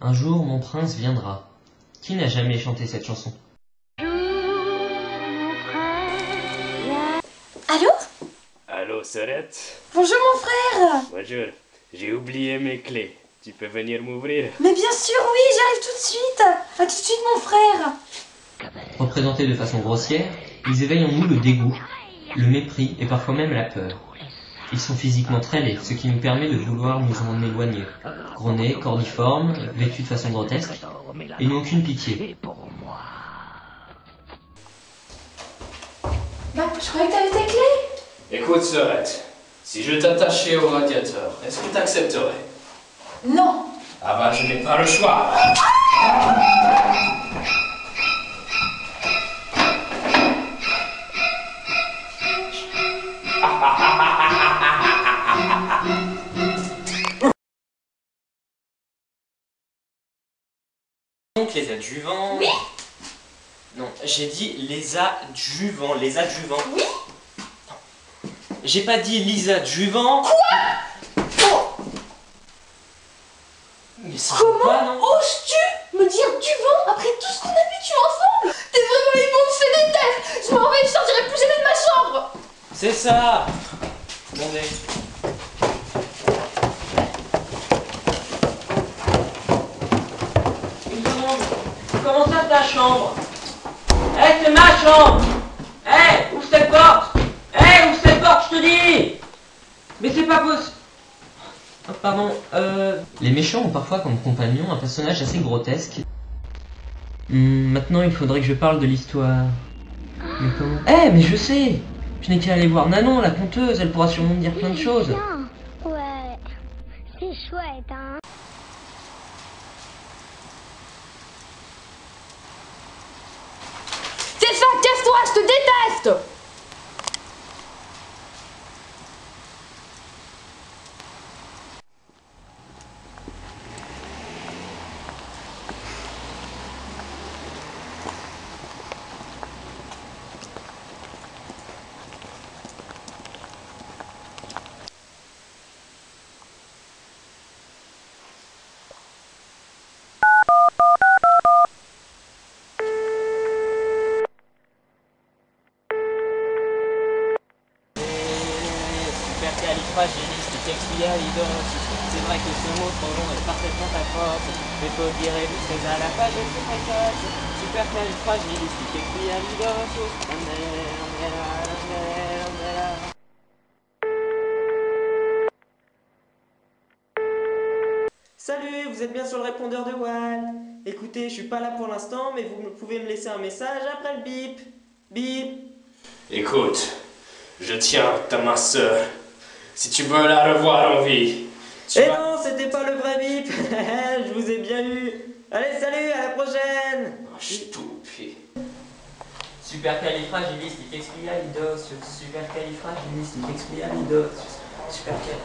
Un jour, mon prince viendra. Qui n'a jamais chanté cette chanson? Allô? Allô, Sorette? Bonjour mon frère. Bonjour. J'ai oublié mes clés. Tu peux venir m'ouvrir? Mais bien sûr, oui, j'arrive tout de suite. À tout de suite mon frère. Représentés de façon grossière, ils éveillent en nous le dégoût, le mépris et parfois même la peur. Ils sont physiquement très laids, ce qui nous permet de vouloir nous en éloigner. Gros nez, cordiformes, vêtus de façon grotesque, et n'ont aucune pitié. Bah, je croyais que t'avais tes clés. Écoute, Sorette. Si je t'attachais au radiateur, est-ce que tu accepterais? Non. Ah bah, je n'ai pas le choix. Donc les adjuvants... Oui. Non, j'ai dit les adjuvants, les adjuvants. Oui. Non. J'ai pas dit les adjuvants. Quoi? Mais c'est Comment pas, non? oses-tu me dire du vent après tout ce qu'on a vécu ensemble? T'es vraiment immonde, c'est des têtes. Je m'en vais, je sortirai plus jamais de ma chambre. C'est ça. Attendez. Une seconde. Comment ça ta chambre? Eh, c'est ma chambre. Eh, ouvre cette porte. Eh, ouvre cette porte, je te dis. Mais c'est pas possible. Oh, pardon, Les méchants ont parfois comme compagnon un personnage assez grotesque. Maintenant, il faudrait que je parle de l'histoire. Mais comment? Eh, mais je sais. Je n'ai qu'à aller voir Nanon, la conteuse, elle pourra sûrement me dire plein de choses. Bien. Ouais, c'est chouette, hein. Stéphane, casse-toi, je te déteste. Supercalifragilisticexpialidocious. C'est vrai que ce mot trop long est parfaitement ta force. Mais faut dire c'est à la page plus précoce. Supercalifragilisticexpialidocious. On est là. Salut, vous êtes bien sur le répondeur de Walt. Écoutez, je suis pas là pour l'instant, mais vous pouvez me laisser un message après le bip. Bip. Écoute, je tiens ta ma sœur. Si tu veux la revoir en vie, tu Eh vas... non, c'était pas le vrai bip. Je vous ai bien eu. Allez, salut, à la prochaine. Oh, stupide. Supercalifragilisticexpialidocious. Supercalifragilisticexpialidocious. Supercal...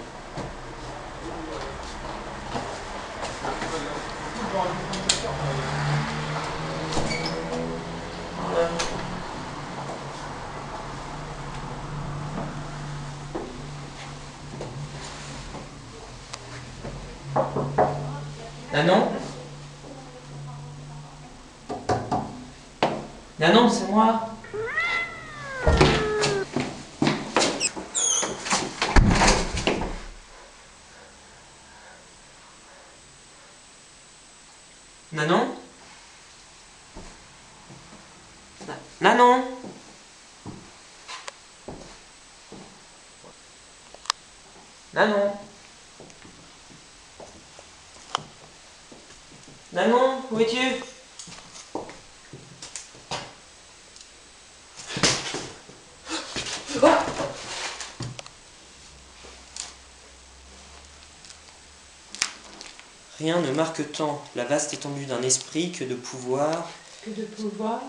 Nanon? Nanon, c'est moi. Nanon? Nanon? Nanon? Nanon, où es-tu? Oh! Rien ne marque tant la vaste étendue d'un esprit que de pouvoir... Que de pouvoir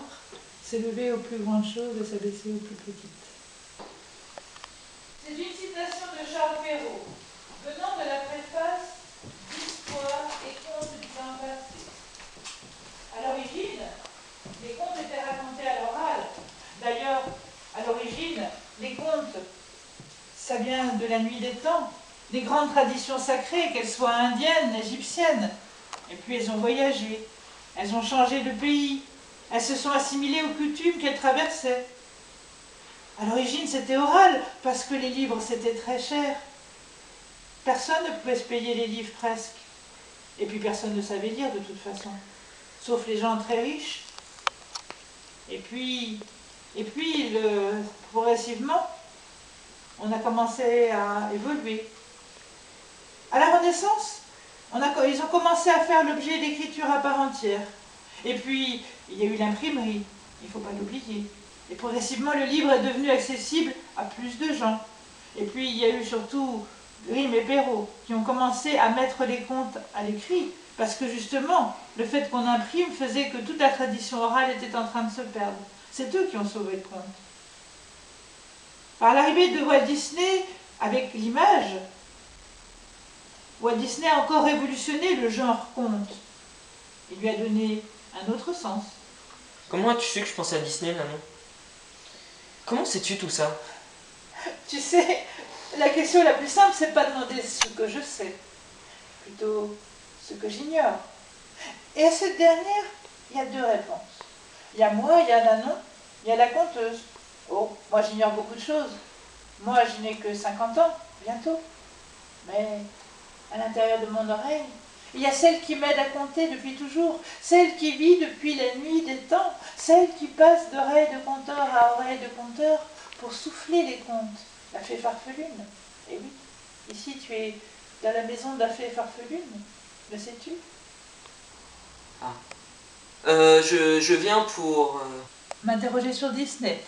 s'élever aux plus grandes choses et s'abaisser aux plus petites. C'est une citation de Charles Perrault, venant de la préface d'Histoire et contes du temps passé. À l'origine, les contes étaient racontés à l'oral. D'ailleurs, à l'origine, les contes, ça vient de la nuit des temps, des grandes traditions sacrées, qu'elles soient indiennes, égyptiennes, Et puis elles ont voyagé, elles ont changé de pays, elles se sont assimilées aux coutumes qu'elles traversaient. À l'origine, c'était oral, parce que les livres, c'était très cher. Personne ne pouvait se payer les livres presque. Et puis personne ne savait lire de toute façon, sauf les gens très riches. Et puis progressivement, on a commencé à évoluer. À la Renaissance, ils ont commencé à faire l'objet d'écriture à part entière. Et puis, il y a eu l'imprimerie, il ne faut pas l'oublier. Et progressivement, le livre est devenu accessible à plus de gens. Et puis, il y a eu surtout Grimm et Perrault qui ont commencé à mettre les contes à l'écrit, parce que justement, le fait qu'on imprime faisait que toute la tradition orale était en train de se perdre. C'est eux qui ont sauvé le conte. Par l'arrivée de Walt Disney, avec l'image, Walt Disney a encore révolutionné le genre conte. Il lui a donné un autre sens. Comment as-tu su que je pensais à Disney, maman? Comment sais-tu tout ça? Tu sais, la question la plus simple, c'est pas de demander ce que je sais, plutôt ce que j'ignore. Et à cette dernière, il y a deux réponses. Il y a moi, il y a Nanon, il y a la conteuse. Oh, moi j'ignore beaucoup de choses. Moi, je n'ai que 50 ans, bientôt. Mais à l'intérieur de mon oreille, il y a celle qui m'aide à compter depuis toujours, celle qui vit depuis la nuit des temps, celle qui passe d'oreille de conteur à oreille de conteur pour souffler les contes, la fée farfelune. Et oui, ici tu es dans la maison de la fée farfelune, le sais-tu? Je viens pour... M'interroger sur Disney.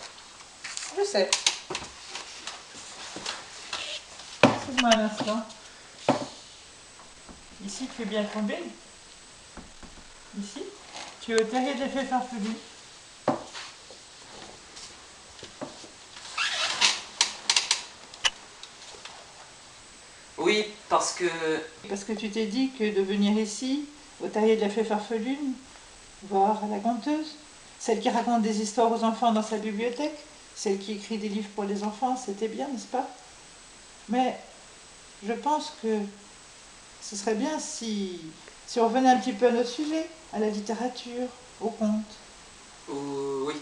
Je sais. Excuse-moi un instant. Ici, tu es bien tombé. Ici, tu es au terrier de la fée farfelue. Oui, parce que... Parce que tu t'es dit que de venir ici, au terrier de la fée farfelune, voir la conteuse, celle qui raconte des histoires aux enfants dans sa bibliothèque, celle qui écrit des livres pour les enfants, c'était bien, n'est-ce pas? Mais je pense que ce serait bien si on revenait un petit peu à notre sujet, à la littérature, aux contes. Oui.